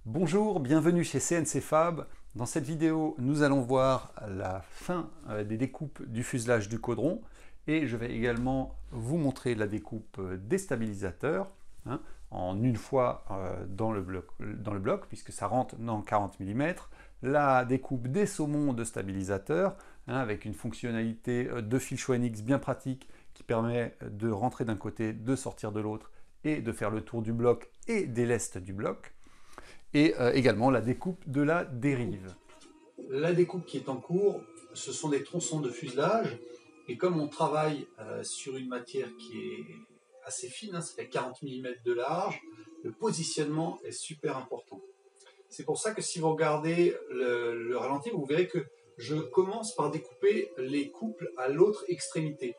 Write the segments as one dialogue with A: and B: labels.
A: Bonjour, bienvenue chez CNC Fab. Dans cette vidéo, nous allons voir la fin des découpes du fuselage du caudron et je vais également vous montrer la découpe des stabilisateurs en une fois dans le bloc puisque ça rentre dans 40 mm, la découpe des saumons de stabilisateurs avec une fonctionnalité de fil Schweinix bien pratique qui permet de rentrer d'un côté, de sortir de l'autre et de faire le tour du bloc et des lestes du bloc. Et également la découpe de la dérive.
B: La découpe qui est en cours, ce sont des tronçons de fuselage, et comme on travaille sur une matière qui est assez fine, ça fait 40 mm de large, le positionnement est super important. C'est pour ça que si vous regardez le ralenti, vous verrez que je commence par découper les couples à l'autre extrémité.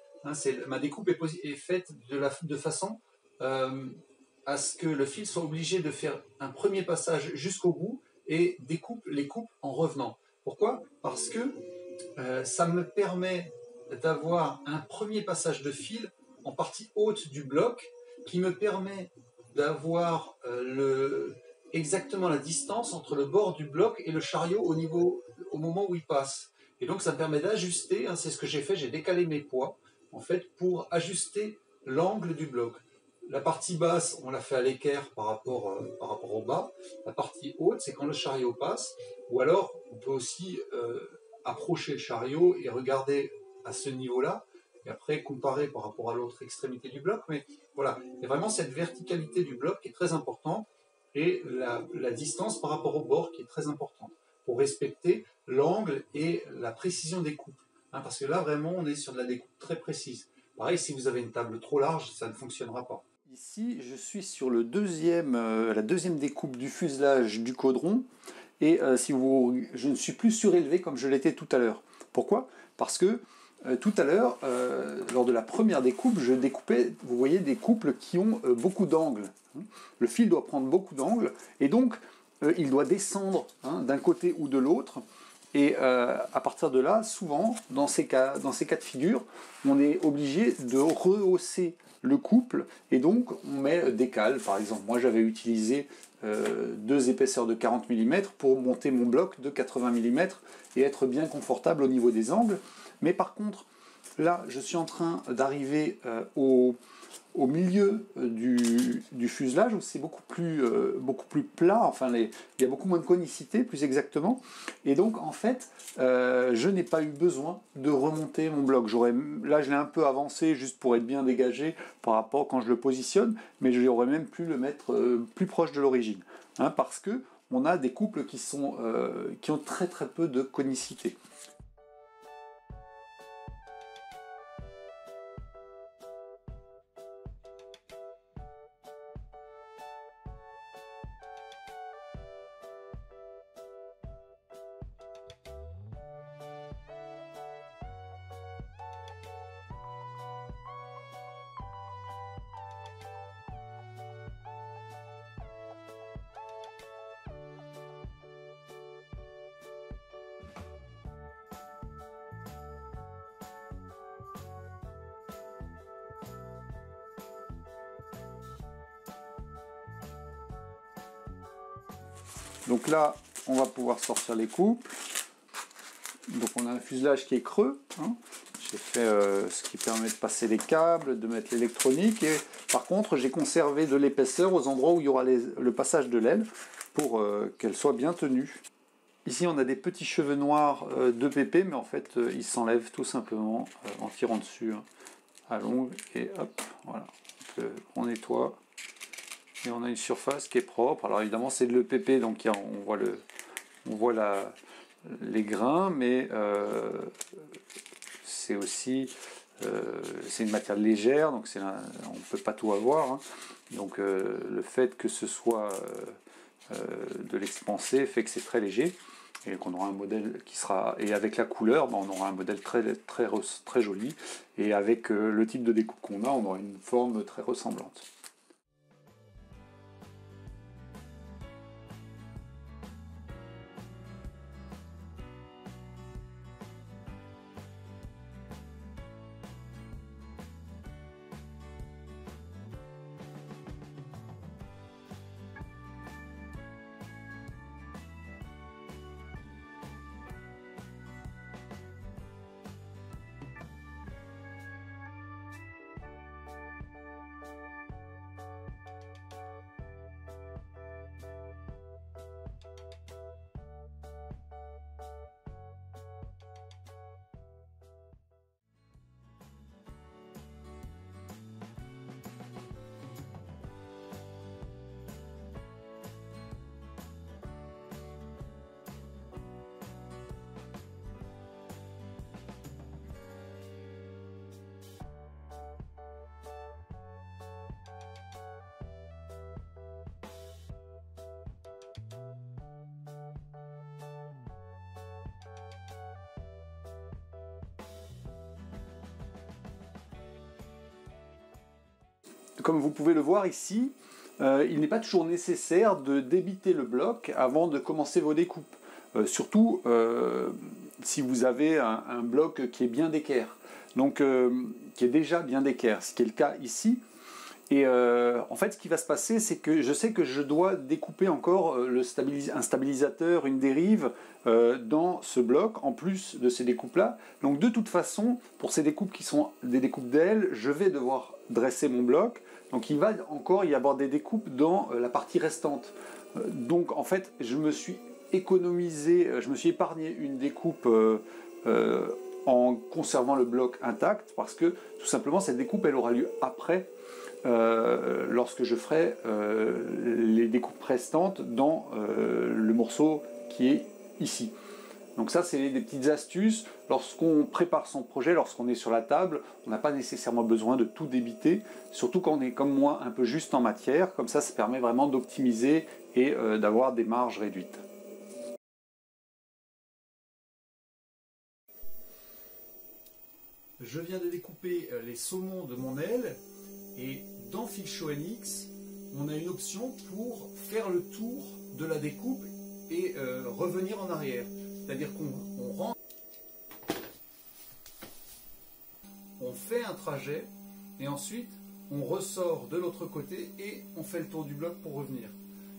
B: Ma découpe est faite de façon à ce que le fil soit obligé de faire un premier passage jusqu'au bout et découpe les coupes en revenant. Pourquoi? Parce que ça me permet d'avoir un premier passage de fil en partie haute du bloc qui me permet d'avoir exactement la distance entre le bord du bloc et le chariot au moment où il passe. Et donc ça me permet d'ajuster, c'est ce que j'ai fait, j'ai décalé mes poids en fait pour ajuster l'angle du bloc. La partie basse, on l'a fait à l'équerre par rapport au bas. La partie haute, c'est quand le chariot passe. Ou alors, on peut aussi approcher le chariot et regarder à ce niveau-là, et après comparer par rapport à l'autre extrémité du bloc. Mais voilà, il y a vraiment cette verticalité du bloc qui est très importante, et la distance par rapport au bord qui est très importante, pour respecter l'angle et la précision des coupes. Parce que là, vraiment, on est sur de la découpe très précise. Pareil, si vous avez une table trop large, ça ne fonctionnera pas.
A: Ici, je suis sur la deuxième découpe du fuselage du caudron et je ne suis plus surélevé comme je l'étais tout à l'heure. Pourquoi? Parce que tout à l'heure, lors de la première découpe, je découpais, vous voyez, des couples qui ont beaucoup d'angles. Le fil doit prendre beaucoup d'angles et donc il doit descendre d'un côté ou de l'autre. Et à partir de là, souvent, dans ces cas de figure, on est obligé de rehausser le couple et donc on met des cales. Par exemple, moi j'avais utilisé deux épaisseurs de 40 mm pour monter mon bloc de 80 mm et être bien confortable au niveau des angles. Mais par contre, là, je suis en train d'arriver au milieu du fuselage où c'est beaucoup plus plat, enfin il y a beaucoup moins de conicité plus exactement, et donc en fait je n'ai pas eu besoin de remonter mon bloc. Là je l'ai un peu avancé juste pour être bien dégagé par rapport quand je le positionne, mais j'aurais même pu le mettre plus proche de l'origine, parce que on a des couples qui ont très très peu de conicité. Donc là, on va pouvoir sortir les couples. Donc on a un fuselage qui est creux. J'ai fait ce qui permet de passer les câbles, de mettre l'électronique. Et par contre, j'ai conservé de l'épaisseur aux endroits où il y aura le passage de l'aile pour qu'elle soit bien tenue. Ici, on a des petits cheveux noirs de PP, mais en fait, ils s'enlèvent tout simplement en tirant dessus à l'ongle. Et hop, voilà. Donc, on nettoie. Et on a une surface qui est propre. Alors évidemment c'est de l'EPP, donc on voit les grains, mais c'est aussi c'est une matière légère, donc on ne peut pas tout avoir. Donc le fait que ce soit de l'expansé fait que c'est très léger et qu'on aura un modèle qui sera, et avec la couleur, on aura un modèle très joli, et avec le type de découpe qu'on a, on aura une forme très ressemblante. comme vous pouvez le voir ici, il n'est pas toujours nécessaire de débiter le bloc avant de commencer vos découpes. Surtout si vous avez un bloc qui est bien d'équerre, donc qui est déjà bien d'équerre, ce qui est le cas ici. Et en fait, ce qui va se passer, c'est que je sais que je dois découper encore un stabilisateur, une dérive dans ce bloc, en plus de ces découpes-là. Donc de toute façon, pour ces découpes qui sont des découpes d'aile, je vais devoir dresser mon bloc. Donc il va encore y avoir des découpes dans la partie restante. Donc en fait, je me suis épargné une découpe en conservant le bloc intact, parce que tout simplement cette découpe, elle aura lieu après, lorsque je ferai les découpes restantes dans le morceau qui est ici. Donc ça, c'est des petites astuces. Lorsqu'on prépare son projet, lorsqu'on est sur la table, on n'a pas nécessairement besoin de tout débiter, surtout quand on est comme moi un peu juste en matière. Comme ça permet vraiment d'optimiser et d'avoir des marges réduites.
B: Je viens de découper les saumons de mon aile, et dans Filshaw NX, on a une option pour faire le tour de la découpe et revenir en arrière. C'est-à-dire qu'on rentre, on fait un trajet et ensuite on ressort de l'autre côté et on fait le tour du bloc pour revenir.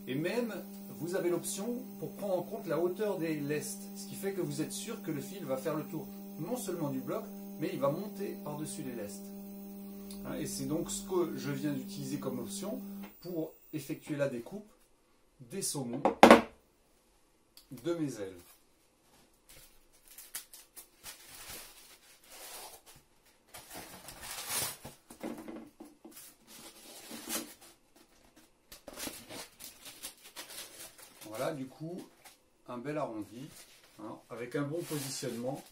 B: Et même, vous avez l'option pour prendre en compte la hauteur des lestes, ce qui fait que vous êtes sûr que le fil va faire le tour non seulement du bloc, mais il va monter par-dessus les lestes. Et c'est donc ce que je viens d'utiliser comme option pour effectuer la découpe des saumons de mes ailes. Voilà, du coup, un bel arrondi, hein, avec un bon positionnement,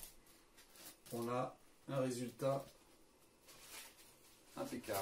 B: on a un résultat impeccable.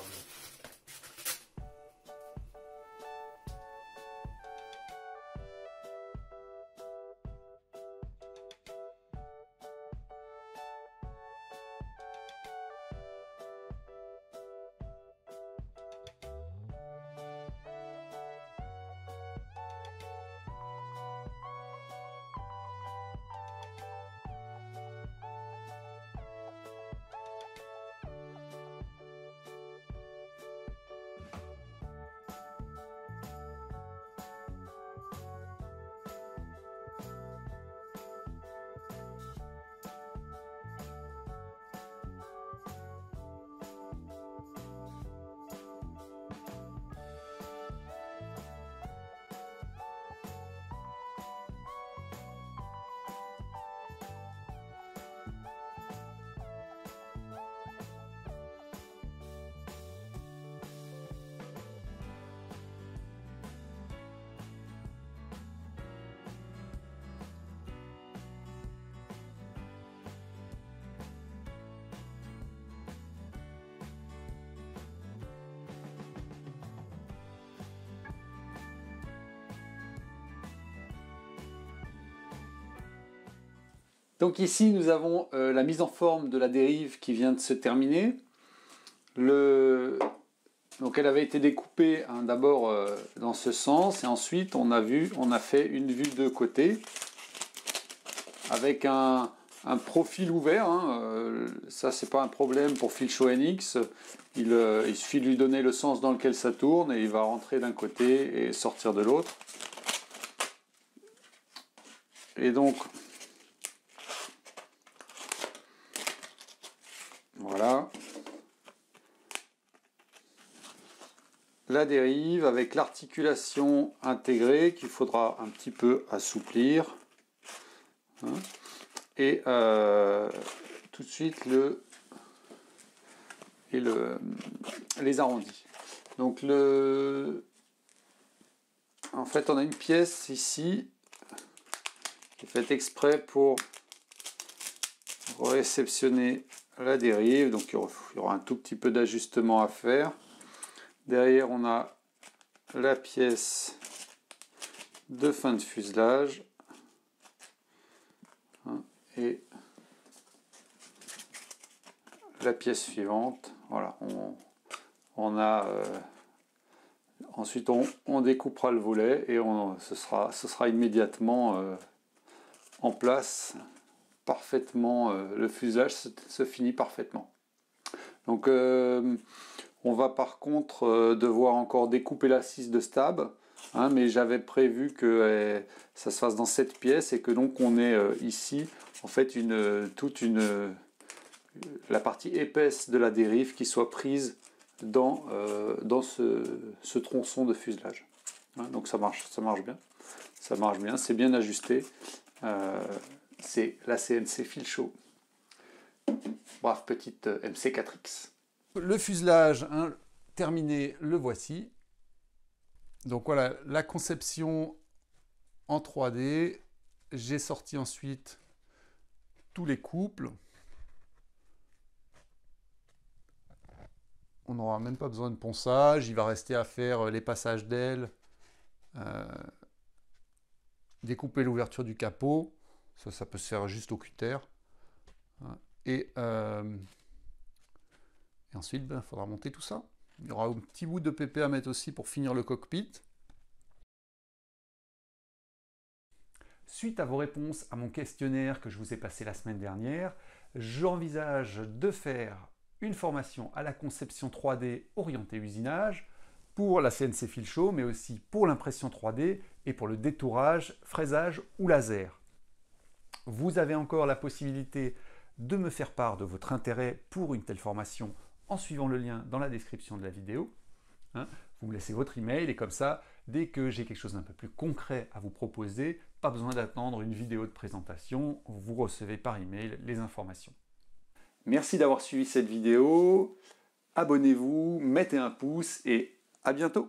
A: Donc ici, nous avons la mise en forme de la dérive qui vient de se terminer. Donc elle avait été découpée d'abord dans ce sens, et ensuite on a fait une vue de côté avec un profil ouvert. Ça, c'est pas un problème pour Filshaw NX. Il suffit de lui donner le sens dans lequel ça tourne et il va rentrer d'un côté et sortir de l'autre. Et donc, voilà la dérive avec l'articulation intégrée qu'il faudra un petit peu assouplir. Et tout de suite les arrondis. Donc en fait, on a une pièce ici qui est faite exprès pour réceptionner la dérive. Donc il y aura un tout petit peu d'ajustement à faire. Derrière, on a la pièce de fin de fuselage. Et la pièce suivante. Voilà, on Ensuite, on découpera le volet et ce sera immédiatement en place parfaitement. Le fuselage se finit parfaitement. Donc, on va par contre devoir encore découper la scie de stab. Hein, mais j'avais prévu que ça se fasse dans cette pièce et que donc on ait ici en fait la partie épaisse de la dérive qui soit prise dans ce tronçon de fuselage. Hein, donc ça marche bien, c'est bien ajusté. C'est la CNC fil chaud. Bref, petite MC4X. Le fuselage terminé, le voici. Donc voilà, la conception en 3D. J'ai sorti ensuite tous les couples. On n'aura même pas besoin de ponçage. Il va rester à faire les passages d'ailes, découper l'ouverture du capot. Ça peut se faire juste au cutter. Et ensuite, il faudra monter tout ça. Il y aura un petit bout de PP à mettre aussi pour finir le cockpit. Suite à vos réponses à mon questionnaire que je vous ai passé la semaine dernière, j'envisage de faire une formation à la conception 3D orientée usinage pour la CNC fil chaud, mais aussi pour l'impression 3D et pour le détourage, fraisage ou laser. Vous avez encore la possibilité de me faire part de votre intérêt pour une telle formation en suivant le lien dans la description de la vidéo. Vous me laissez votre email et comme ça, dès que j'ai quelque chose d'un peu plus concret à vous proposer, pas besoin d'attendre une vidéo de présentation, vous recevez par email les informations. Merci d'avoir suivi cette vidéo, abonnez-vous, mettez un pouce et à bientôt.